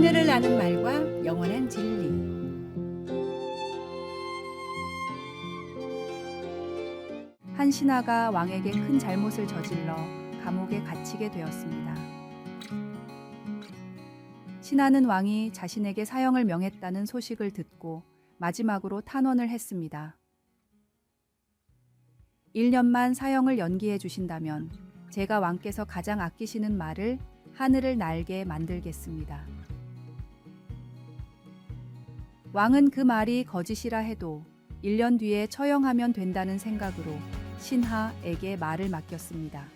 하늘을 나는 말과 영원한 진리. 한 신하가 왕에게 큰 잘못을 저질러 감옥에 갇히게 되었습니다. 신하는 왕이 자신에게 사형을 명했다는 소식을 듣고 마지막으로 탄원을 했습니다. 1년만 사형을 연기해 주신다면 제가 왕께서 가장 아끼시는 말을 하늘을 날게 만들겠습니다. 왕은 그 말이 거짓이라 해도 1년 뒤에 처형하면 된다는 생각으로 신하에게 말을 맡겼습니다.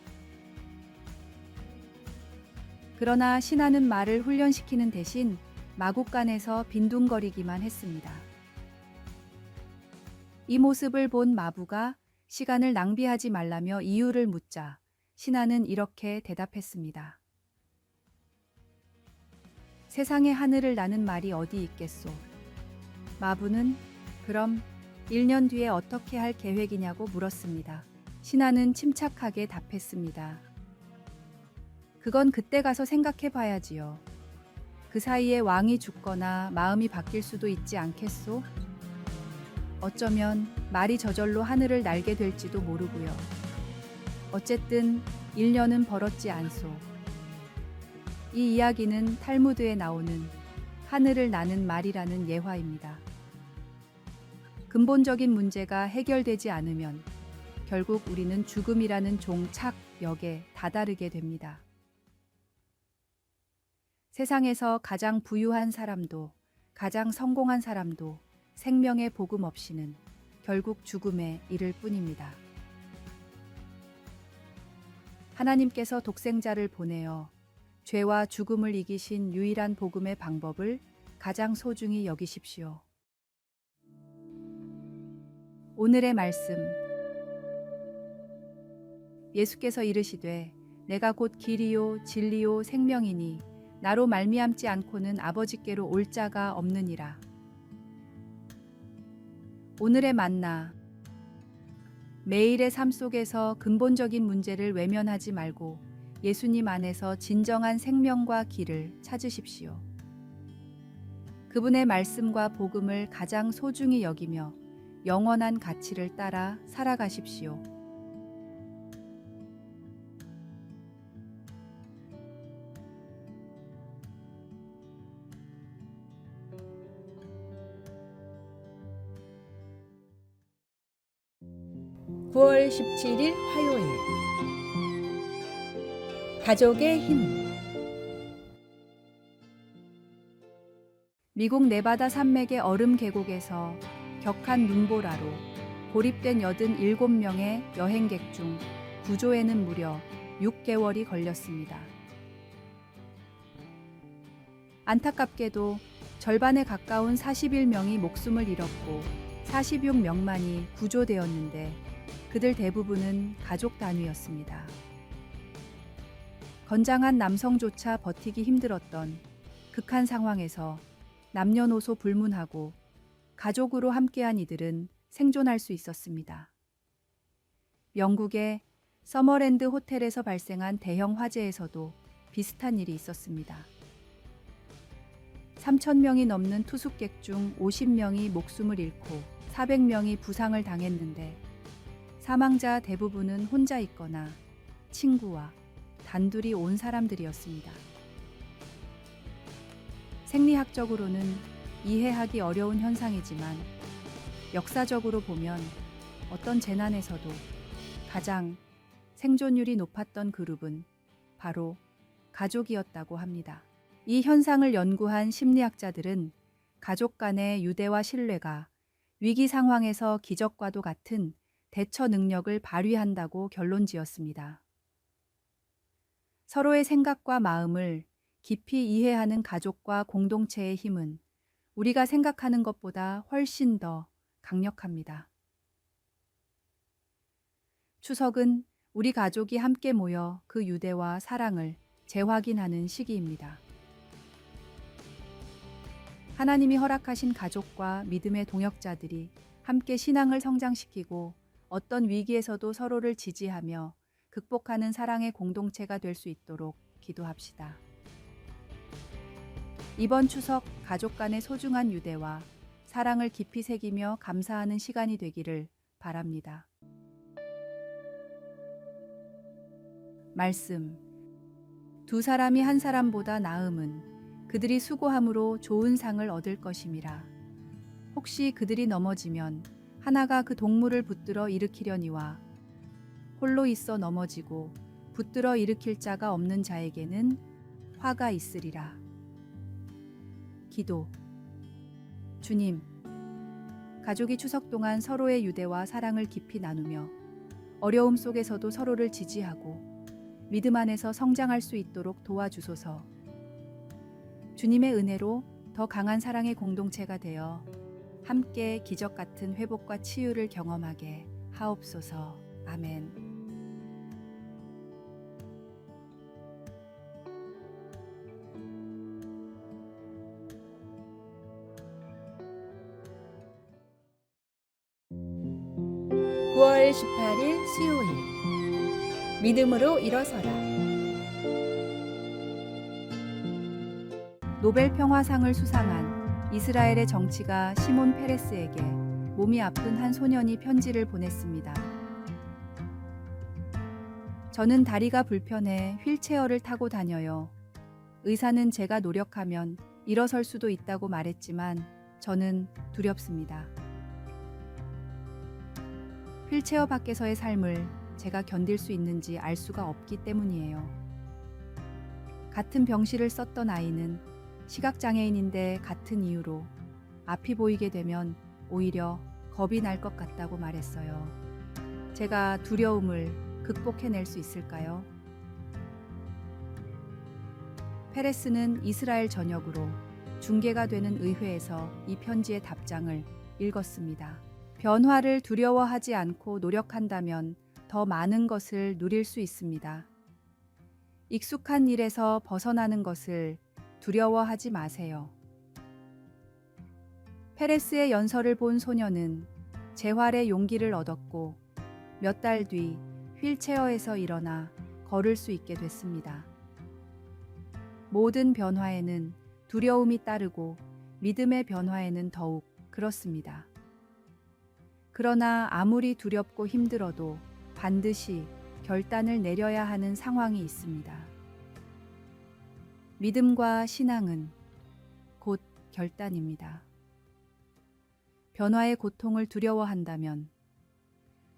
그러나 신하는 말을 훈련시키는 대신 마국간에서 빈둥거리기만 했습니다. 이 모습을 본 마부가 시간을 낭비하지 말라며 이유를 묻자 신하는 이렇게 대답했습니다. 세상에 하늘을 나는 말이 어디 있겠소. 마부는 그럼 1년 뒤에 어떻게 할 계획이냐고 물었습니다. 신하는 침착하게 답했습니다. 그건 그때 가서 생각해 봐야지요. 그 사이에 왕이 죽거나 마음이 바뀔 수도 있지 않겠소? 어쩌면 말이 저절로 하늘을 날게 될지도 모르고요. 어쨌든 1년은 벌었지 않소. 이 이야기는 탈무드에 나오는 하늘을 나는 말이라는 예화입니다. 근본적인 문제가 해결되지 않으면 결국 우리는 죽음이라는 종착역에 다다르게 됩니다. 세상에서 가장 부유한 사람도 가장 성공한 사람도 생명의 복음 없이는 결국 죽음에 이를 뿐입니다. 하나님께서 독생자를 보내어 죄와 죽음을 이기신 유일한 복음의 방법을 가장 소중히 여기십시오. 오늘의 말씀. 예수께서 이르시되 내가 곧 길이요 진리요 생명이니 나로 말미암지 않고는 아버지께로 올 자가 없느니라. 오늘의 만나. 매일의 삶 속에서 근본적인 문제를 외면하지 말고 예수님 안에서 진정한 생명과 길을 찾으십시오. 그분의 말씀과 복음을 가장 소중히 여기며 영원한 가치를 따라 살아가십시오. (9월 17일) 화요일. 가족의 힘. 미국 네바다 산맥의 얼음 계곡에서 격한 눈보라로 고립된 87명의 여행객 중 구조에는 무려 6개월이 걸렸습니다. 안타깝게도 절반에 가까운 41명이 목숨을 잃었고 46명만이 구조되었는데 그들 대부분은 가족 단위였습니다. 건장한 남성조차 버티기 힘들었던 극한 상황에서 남녀노소 불문하고 가족으로 함께한 이들은 생존할 수 있었습니다. 영국의 서머랜드 호텔에서 발생한 대형 화재에서도 비슷한 일이 있었습니다. 3,000명이 넘는 투숙객 중 50명이 목숨을 잃고 400명이 부상을 당했는데 사망자 대부분은 혼자 있거나 친구와 단둘이 온 사람들이었습니다. 생리학적으로는 이해하기 어려운 현상이지만 역사적으로 보면 어떤 재난에서도 가장 생존율이 높았던 그룹은 바로 가족이었다고 합니다. 이 현상을 연구한 심리학자들은 가족 간의 유대와 신뢰가 위기 상황에서 기적과도 같은 대처 능력을 발휘한다고 결론지었습니다. 서로의 생각과 마음을 깊이 이해하는 가족과 공동체의 힘은 우리가 생각하는 것보다 훨씬 더 강력합니다. 추석은 우리 가족이 함께 모여 그 유대와 사랑을 재확인하는 시기입니다. 하나님이 허락하신 가족과 믿음의 동역자들이 함께 신앙을 성장시키고 어떤 위기에서도 서로를 지지하며 극복하는 사랑의 공동체가 될 수 있도록 기도합시다. 이번 추석 가족 간의 소중한 유대와 사랑을 깊이 새기며 감사하는 시간이 되기를 바랍니다. 말씀. 두 사람이 한 사람보다 나음은 그들이 수고함으로 좋은 상을 얻을 것임이라. 혹시 그들이 넘어지면 하나가 그 동물을 붙들어 일으키려니와 홀로 있어 넘어지고 붙들어 일으킬 자가 없는 자에게는 화가 있으리라. 기도. 주님, 가족이 추석 동안 서로의 유대와 사랑을 깊이 나누며 어려움 속에서도 서로를 지지하고 믿음 안에서 성장할 수 있도록 도와주소서. 주님의 은혜로 더 강한 사랑의 공동체가 되어 함께 기적 같은 회복과 치유를 경험하게 하옵소서. 아멘. (9월 18일) 수요일 믿음으로 일어서라. 노벨 평화상을 수상한 이스라엘의 정치가 시몬 페레스에게 몸이 아픈 한 소년이 편지를 보냈습니다. 저는 다리가 불편해 휠체어를 타고 다녀요. 의사는 제가 노력하면 일어설 수도 있다고 말했지만 저는 두렵습니다. 휠체어 밖에서의 삶을 제가 견딜 수 있는지 알 수가 없기 때문이에요. 같은 병실을 썼던 아이는 시각장애인인데 같은 이유로 앞이 보이게 되면 오히려 겁이 날 것 같다고 말했어요. 제가 두려움을 극복해낼 수 있을까요? 페레스는 이스라엘 전역으로 중계가 되는 의회에서 이 편지의 답장을 읽었습니다. 변화를 두려워하지 않고 노력한다면 더 많은 것을 누릴 수 있습니다. 익숙한 일에서 벗어나는 것을 두려워하지 마세요. 페레스의 연설을 본 소녀는 재활의 용기를 얻었고 몇 달 뒤 휠체어에서 일어나 걸을 수 있게 됐습니다. 모든 변화에는 두려움이 따르고 믿음의 변화에는 더욱 그렇습니다. 그러나 아무리 두렵고 힘들어도 반드시 결단을 내려야 하는 상황이 있습니다. 믿음과 신앙은 곧 결단입니다. 변화의 고통을 두려워한다면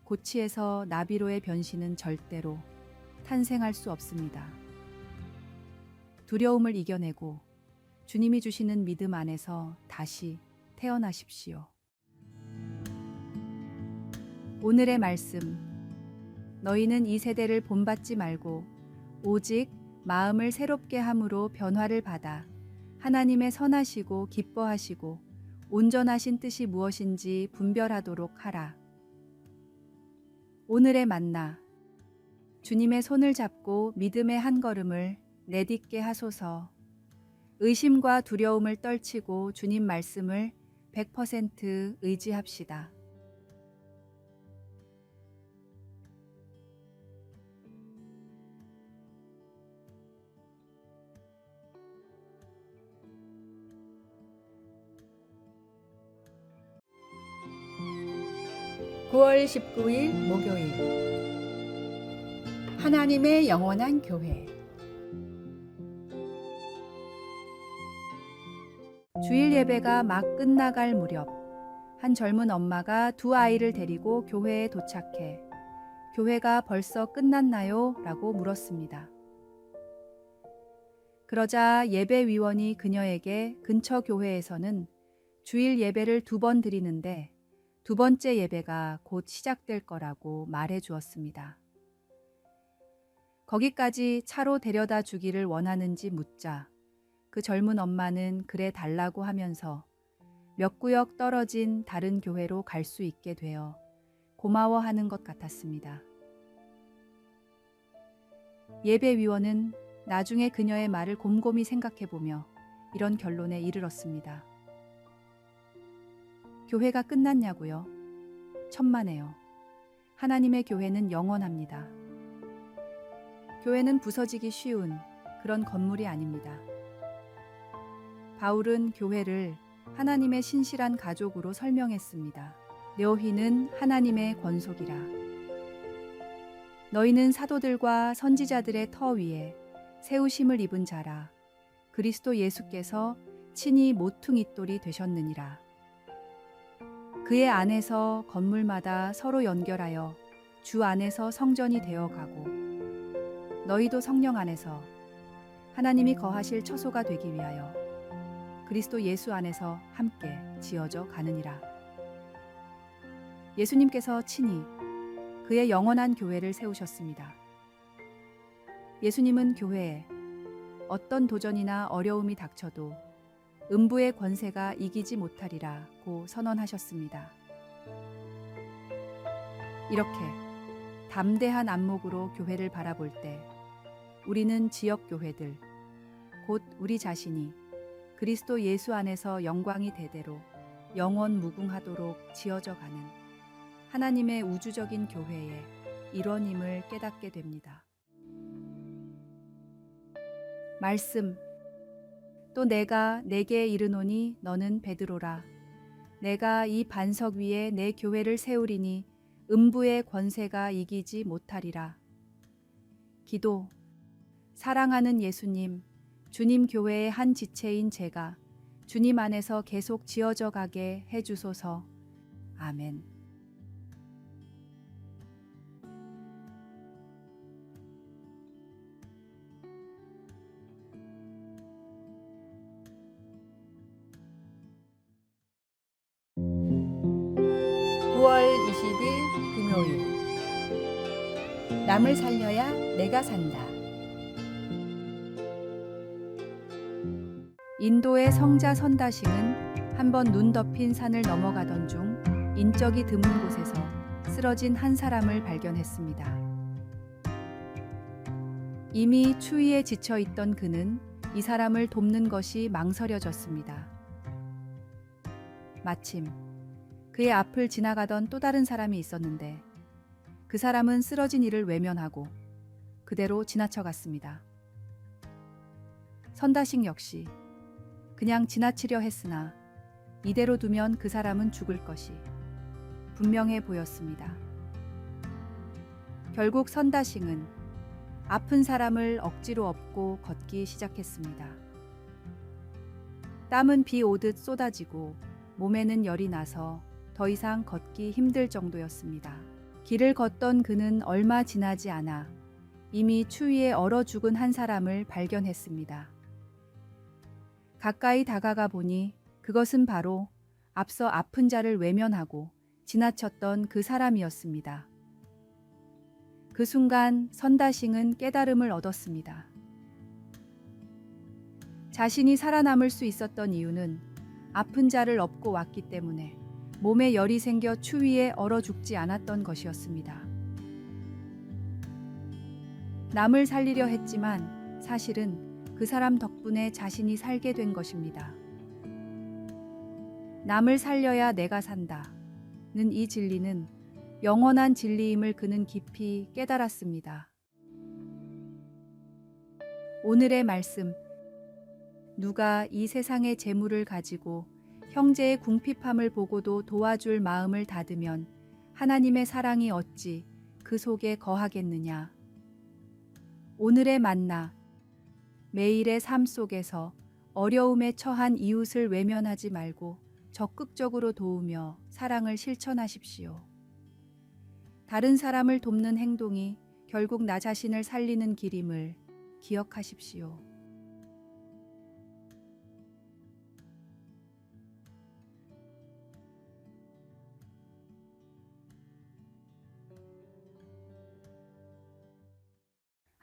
고치에서 나비로의 변신은 절대로 탄생할 수 없습니다. 두려움을 이겨내고 주님이 주시는 믿음 안에서 다시 태어나십시오. 오늘의 말씀. 너희는 이 세대를 본받지 말고 오직 마음을 새롭게 함으로 변화를 받아 하나님의 선하시고 기뻐하시고 온전하신 뜻이 무엇인지 분별하도록 하라. 오늘의 만나. 주님의 손을 잡고 믿음의 한 걸음을 내딛게 하소서. 의심과 두려움을 떨치고 주님 말씀을 100% 의지합시다. (9월 19일) 목요일 하나님의 영원한 교회. 주일 예배가 막 끝나갈 무렵 한 젊은 엄마가 두 아이를 데리고 교회에 도착해 교회가 벌써 끝났나요? 라고 물었습니다. 그러자 예배위원이 그녀에게 근처 교회에서는 주일 예배를 2번 드리는데 2번째 예배가 곧 시작될 거라고 말해 주었습니다. 거기까지 차로 데려다 주기를 원하는지 묻자 그 젊은 엄마는 그래 달라고 하면서 몇 구역 떨어진 다른 교회로 갈 수 있게 되어 고마워하는 것 같았습니다. 예배위원은 나중에 그녀의 말을 곰곰이 생각해보며 이런 결론에 이르렀습니다. 교회가 끝났냐고요? 천만에요. 하나님의 교회는 영원합니다. 교회는 부서지기 쉬운 그런 건물이 아닙니다. 바울은 교회를 하나님의 신실한 가족으로 설명했습니다. 너희는 하나님의 권속이라. 너희는 사도들과 선지자들의 터 위에 세우심을 입은 자라. 그리스도 예수께서 친히 모퉁이돌이 되셨느니라. 그의 안에서 건물마다 서로 연결하여 주 안에서 성전이 되어가고 너희도 성령 안에서 하나님이 거하실 처소가 되기 위하여 그리스도 예수 안에서 함께 지어져 가느니라. 예수님께서 친히 그의 영원한 교회를 세우셨습니다. 예수님은 교회에 어떤 도전이나 어려움이 닥쳐도 음부의 권세가 이기지 못하리라고 선언하셨습니다. 이렇게 담대한 안목으로 교회를 바라볼 때 우리는 지역 교회들, 곧 우리 자신이 그리스도 예수 안에서 영광이 대대로 영원 무궁하도록 지어져 가는 하나님의 우주적인 교회의 일원임을 깨닫게 됩니다. 말씀. 또 내가 내게 이르노니 너는 베드로라. 내가 이 반석 위에 내 교회를 세우리니 음부의 권세가 이기지 못하리라. 기도. 사랑하는 예수님, 주님 교회의 한 지체인 제가 주님 안에서 계속 지어져 가게 해주소서. 아멘. (9월 20일) 금요일. 남을 살려야 내가 산다. 인도의 성자 선다싱은 한번 눈 덮인 산을 넘어가던 중 인적이 드문 곳에서 쓰러진 한 사람을 발견했습니다. 이미 추위에 지쳐 있던 그는 이 사람을 돕는 것이 망설여졌습니다. 마침 그의 앞을 지나가던 또 다른 사람이 있었는데 그 사람은 쓰러진 이를 외면하고 그대로 지나쳐갔습니다. 선다싱 역시 그냥 지나치려 했으나 이대로 두면 그 사람은 죽을 것이 분명해 보였습니다. 결국 선다싱은 아픈 사람을 억지로 업고 걷기 시작했습니다. 땀은 비 오듯 쏟아지고 몸에는 열이 나서 더 이상 걷기 힘들 정도였습니다. 길을 걷던 그는 얼마 지나지 않아 이미 추위에 얼어 죽은 한 사람을 발견했습니다. 가까이 다가가 보니 그것은 바로 앞서 아픈 자를 외면하고 지나쳤던 그 사람이었습니다. 그 순간 선다싱은 깨달음을 얻었습니다. 자신이 살아남을 수 있었던 이유는 아픈 자를 업고 왔기 때문에 몸에 열이 생겨 추위에 얼어 죽지 않았던 것이었습니다. 남을 살리려 했지만 사실은 그 사람 덕분에 자신이 살게 된 것입니다. 남을 살려야 내가 산다는 이 진리는 영원한 진리임을 그는 깊이 깨달았습니다. 오늘의 말씀. 누가 이 세상의 재물을 가지고 형제의 궁핍함을 보고도 도와줄 마음을 닫으면 하나님의 사랑이 어찌 그 속에 거하겠느냐. 오늘의 만나. 매일의 삶 속에서 어려움에 처한 이웃을 외면하지 말고 적극적으로 도우며 사랑을 실천하십시오. 다른 사람을 돕는 행동이 결국 나 자신을 살리는 길임을 기억하십시오.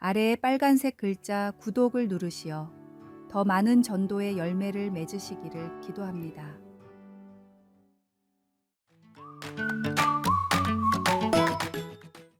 아래의 빨간색 글자 구독을 누르시어 더 많은 전도의 열매를 맺으시기를 기도합니다.